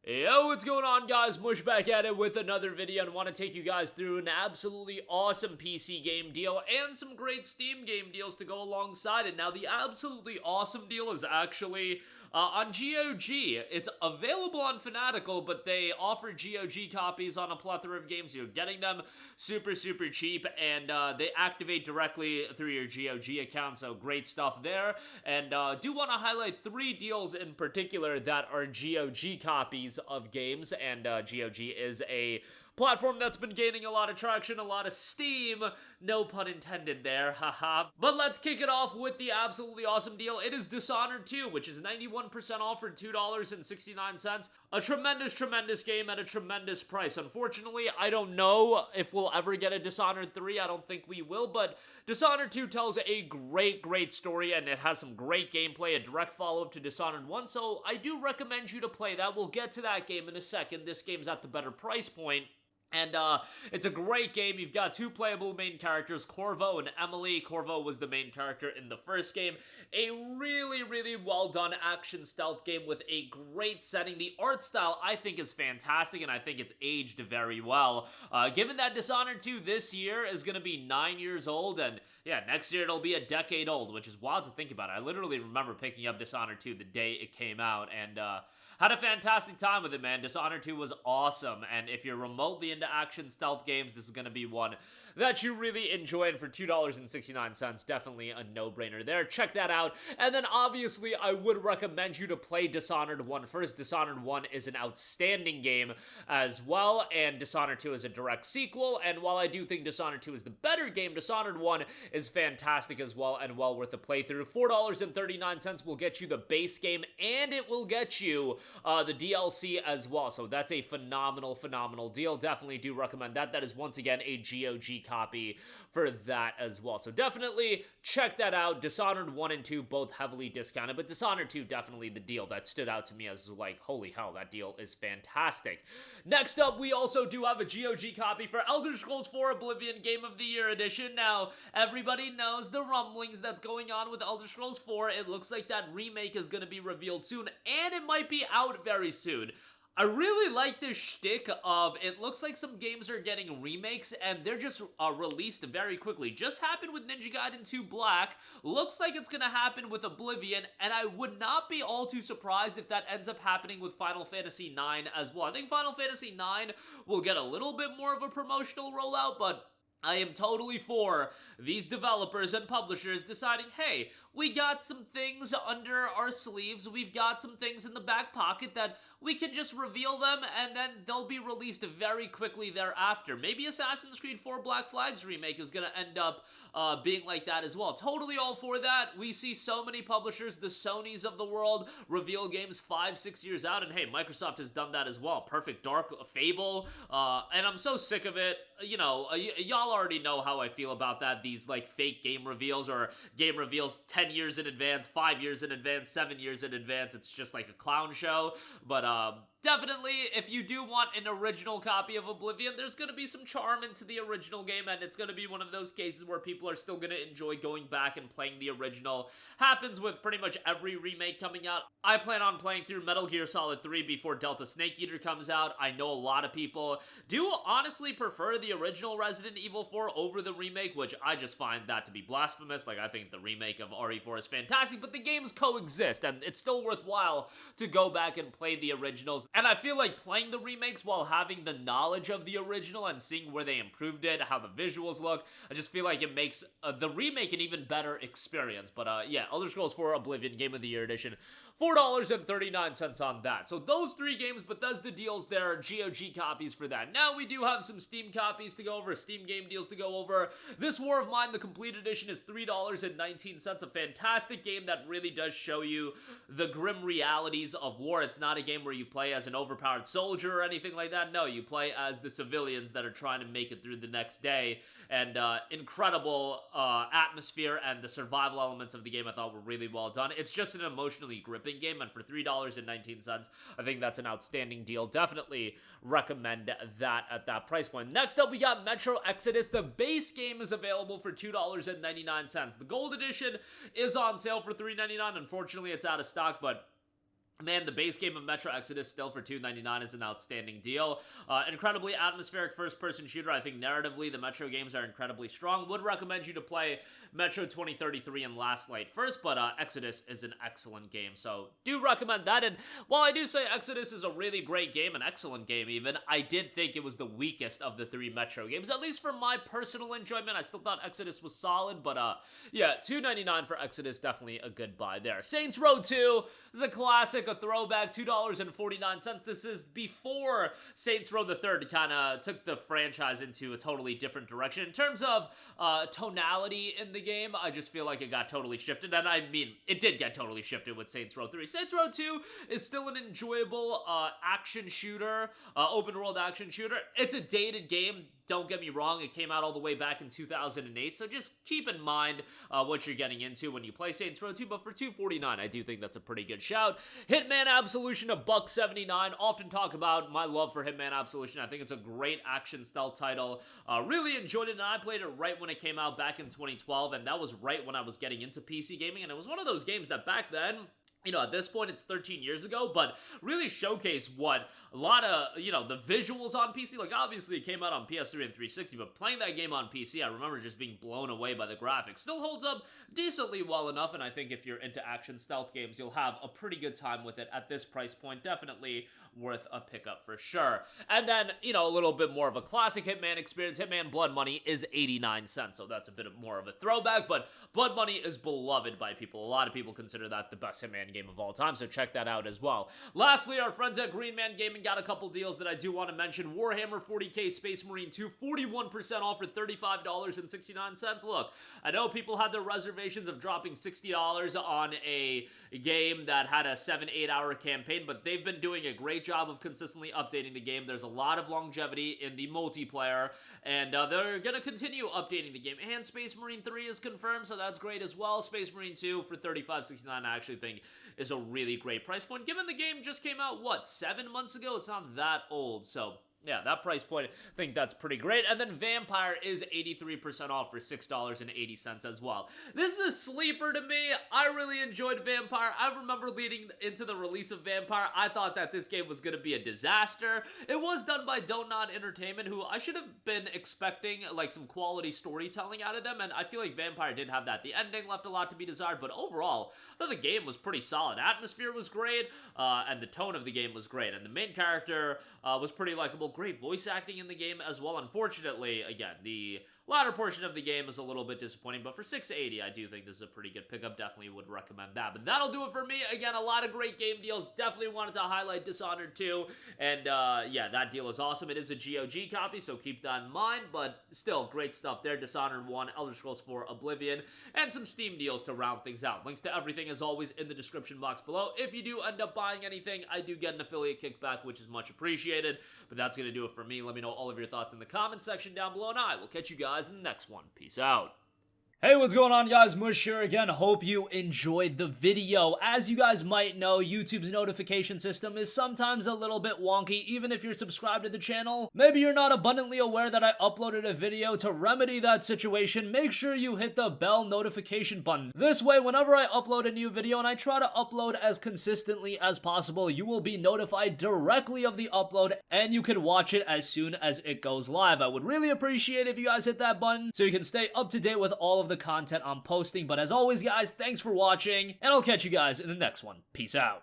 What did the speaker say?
Yo, what's going on, guys? Mush back at it with another video, and want to take you guys through an absolutely awesome PC game deal and some great Steam game deals to go alongside it. Now, the absolutely awesome deal is actually on GOG. It's available on Fanatical, but they offer GOG copies on a plethora of games. You're getting them super cheap, and they activate directly through your GOG account, so great stuff there. And do want to highlight 3 deals in particular that are GOG copies of games, and GOG is a platform that's been gaining a lot of traction, a lot of steam, no pun intended there, haha. But let's kick it off with the absolutely awesome deal. It is Dishonored 2, which is 91% off for $2.69. A tremendous game at a tremendous price. Unfortunately, I don't know if we'll ever get a Dishonored 3. I don't think we will, but Dishonored 2 tells a great story, and it has some great gameplay, a direct follow-up to Dishonored 1, so I do recommend you to play that. We'll get to that game in a second. This game's at the better price point. And it's a great game. You've got 2 playable main characters, Corvo and Emily. Corvo was the main character in the first game. A really well done action stealth game with a great setting. The art style, I think, is fantastic, and I think it's aged very well. Given that Dishonored 2 this year is going to be 9 years old, and yeah, next year it'll be a decade old, which is wild to think about. I literally remember picking up Dishonored 2 the day it came out, and had a fantastic time with it, man. Dishonored 2 was awesome, and if you're remotely into action stealth games, this is going to be one that you really enjoy, and for $2.69, definitely a no-brainer there. Check that out. And then, obviously, I would recommend you to play Dishonored 1 first. Dishonored 1 is an outstanding game as well, and Dishonored 2 is a direct sequel, and while I do think Dishonored 2 is the better game, Dishonored 1 is fantastic as well, and well worth a playthrough. $4.39 will get you the base game, and it will get you the DLC as well, so that's a phenomenal deal. Definitely do recommend that. That is, once again, a GOG copy for that as well, so definitely check that out. Dishonored 1 and 2 both heavily discounted, but Dishonored 2 definitely the deal that stood out to me as like, holy hell, that deal is fantastic. Next up, we also do have a GOG copy for Elder Scrolls 4 Oblivion Game of the Year Edition. Now, everybody knows the rumblings that's going on with Elder Scrolls 4. It looks like that remake is going to be revealed soon, and it might be out very soon. I really like this shtick of, it looks like some games are getting remakes and they're just released very quickly. Just happened with Ninja Gaiden 2 Black, looks like it's gonna happen with Oblivion, and I would not be all too surprised if that ends up happening with Final Fantasy IX as well. I think Final Fantasy IX will get a little bit more of a promotional rollout, but I am totally for these developers and publishers deciding, hey, we got some things under our sleeves, we've got some things in the back pocket that we can just reveal them, and then they'll be released very quickly thereafter. Maybe Assassin's Creed 4 Black Flag's remake is gonna end up being like that as well. Totally all for that. We see so many publishers, the Sonys of the world, reveal games 5-6 years out, and hey, Microsoft has done that as well. Perfect Dark, Fable, and I'm so sick of it. You know, y'all already know how I feel about that. These like fake game reveals, or game reveals 10 years in advance, 5 years in advance, 7 years in advance. It's just like a clown show. But definitely, if you do want an original copy of Oblivion, there's going to be some charm into the original game, and it's going to be one of those cases where people are still going to enjoy going back and playing the original. Happens with pretty much every remake coming out. I plan on playing through Metal Gear Solid 3 before Delta Snake Eater comes out. I know a lot of people do honestly prefer the original Resident Evil 4 over the remake, which I just find that to be blasphemous. Like, I think the remake of RE4 is fantastic, but the games coexist, and it's still worthwhile to go back and play the originals. And I feel like playing the remakes while having the knowledge of the original and seeing where they improved it, how the visuals look, I just feel like it makes the remake an even better experience. But yeah, Elder Scrolls 4 Oblivion Game of the Year Edition, $4.39 on that. So those 3 games, Bethesda deals there, GOG copies for that. Now we do have some Steam copies to go over, Steam game deals to go over. This War of Mine, the complete edition, is $3.19. A fantastic game that really does show you the grim realities of war. It's not a game where you play as an overpowered soldier or anything like that. No, you play as the civilians that are trying to make it through the next day. And incredible atmosphere, and the survival elements of the game I thought were really well done. It's just an emotionally gripping game, and for $3.19, I think that's an outstanding deal. Definitely recommend that at that price point. Next up, we got Metro Exodus. The base game is available for $2.99. The gold edition is on sale for $3.99. Unfortunately, it's out of stock, but Man, the base game of Metro Exodus still for $2.99 is an outstanding deal. Incredibly atmospheric first-person shooter. I think narratively the Metro games are incredibly strong. Would recommend you to play Metro 2033 and Last Light first, but Exodus is an excellent game, so do recommend that. And while I do say Exodus is a really great game, an excellent game even, I did think it was the weakest of the 3 Metro games, at least for my personal enjoyment. I still thought Exodus was solid, but yeah, $2.99 for Exodus, definitely a good buy there. Saints Row 2 is a classic, a throwback, $2.49. This is before Saints Row the Third kind of took the franchise into a totally different direction. In terms of tonality in the game, I just feel like it got totally shifted, and I mean, it did get totally shifted with Saints Row 3. Saints Row 2 is still an enjoyable action shooter, open world action shooter. It's a dated game. Don't get me wrong, it came out all the way back in 2008, so just keep in mind what you're getting into when you play Saints Row 2, but for $2.49, I do think that's a pretty good shout. Hitman Absolution, $1.79. Often talk about my love for Hitman Absolution. I think it's a great action stealth title. Really enjoyed it, and I played it right when it came out back in 2012, and that was right when I was getting into PC gaming, and it was one of those games that back then, you know, at this point, it's 13 years ago, but really showcase what a lot of, you know, the visuals on PC, like, obviously it came out on PS3 and 360, but playing that game on PC, I remember just being blown away by the graphics. Still holds up decently well enough, and I think if you're into action stealth games, you'll have a pretty good time with it at this price point. Definitely worth a pickup for sure. And then, you know, a little bit more of a classic Hitman experience. Hitman Blood Money is 89 cents, so that's a bit more of a throwback, but Blood Money is beloved by people. A lot of people consider that the best Hitman game of all time, so check that out as well. Lastly, our friends at GreenManGaming got a couple deals that I do want to mention. Warhammer 40k Space Marine 2, 41% off for $35.69. Look, I know people had their reservations of dropping $60 on a game that had a 7-8 hour campaign, but they've been doing a great job of consistently updating the game. There's a lot of longevity in the multiplayer, and they're going to continue updating the game. And Space Marine 3 is confirmed, so that's great as well. Space Marine 2 for $35.69 I actually think is a really great price point. Given the game just came out, what, 7 months ago? It's not that old, so yeah, that price point, I think that's pretty great. And then Vampyr is 83% off for $6.80 as well. This is a sleeper to me. I really enjoyed Vampyr. I remember leading into the release of Vampyr, I thought that this game was going to be a disaster. It was done by Don't Nod Entertainment, who I should have been expecting like some quality storytelling out of them, and I feel like Vampyr did have that. The ending left a lot to be desired, but overall, I thought the game was pretty solid. Atmosphere was great, and the tone of the game was great, and the main character was pretty likable. Great voice acting in the game as well. Unfortunately, again, the latter portion of the game is a little bit disappointing, but for $6.80, I do think this is a pretty good pickup. Definitely would recommend that. But that'll do it for me. Again, a lot of great game deals. Definitely wanted to highlight Dishonored 2, and yeah, that deal is awesome. It is a GOG copy, so keep that in mind, but still, great stuff there. Dishonored 1, Elder Scrolls 4, Oblivion, and some Steam deals to round things out. Links to everything, as always, in the description box below. If you do end up buying anything, I do get an affiliate kickback, which is much appreciated, but that's going to do it for me. Let me know all of your thoughts in the comment section down below, and I will catch you guys in the next one. Peace out. Hey, what's going on, guys? Mush here again. Hope you enjoyed the video. As you guys might know, YouTube's notification system is sometimes a little bit wonky, even if you're subscribed to the channel. Maybe you're not abundantly aware that I uploaded a video. To remedy that situation, make sure you hit the bell notification button. This way, whenever I upload a new video, and I try to upload as consistently as possible, you will be notified directly of the upload, and you can watch it as soon as it goes live. I would really appreciate if you guys hit that button so you can stay up to date with all of the content I'm posting. But as always, guys, thanks for watching, and I'll catch you guys in the next one. Peace out.